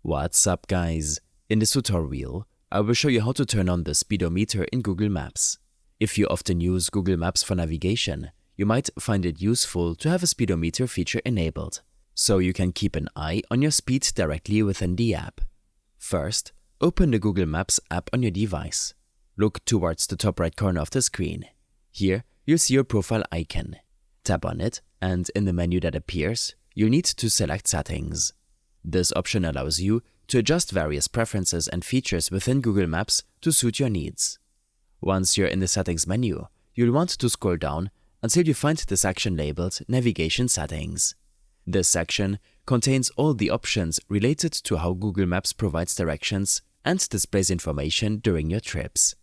What's up guys? In this tutorial, I will show you how to turn on the speedometer in Google Maps. If you often use Google Maps for navigation, you might find it useful to have a speedometer feature enabled, so you can keep an eye on your speed directly within the app. First, open the Google Maps app on your device. Look towards the top right corner of the screen. Here, you'll see your profile icon. Tap on it, and in the menu that appears, you'll need to select Settings. This option allows you to adjust various preferences and features within Google Maps to suit your needs. Once you're in the Settings menu, you'll want to scroll down until you find the section labeled Navigation Settings. This section contains all the options related to how Google Maps provides directions and displays information during your trips.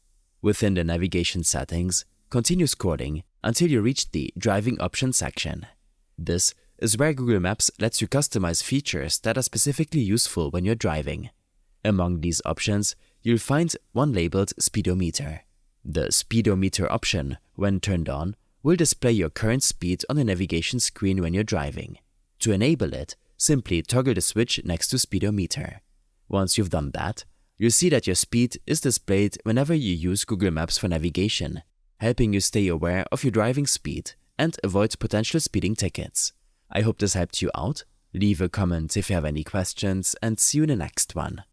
Within the navigation settings, continue scrolling until you reach the Driving Options section. This is where Google Maps lets you customize features that are specifically useful when you're driving. Among these options, you'll find one labeled Speedometer. The Speedometer option, when turned on, will display your current speed on the navigation screen when you're driving. To enable it, simply toggle the switch next to Speedometer. Once you've done that, you'll see that your speed is displayed whenever you use Google Maps for navigation, helping you stay aware of your driving speed and avoid potential speeding tickets. I hope this helped you out. Leave a comment if you have any questions, and see you in the next one.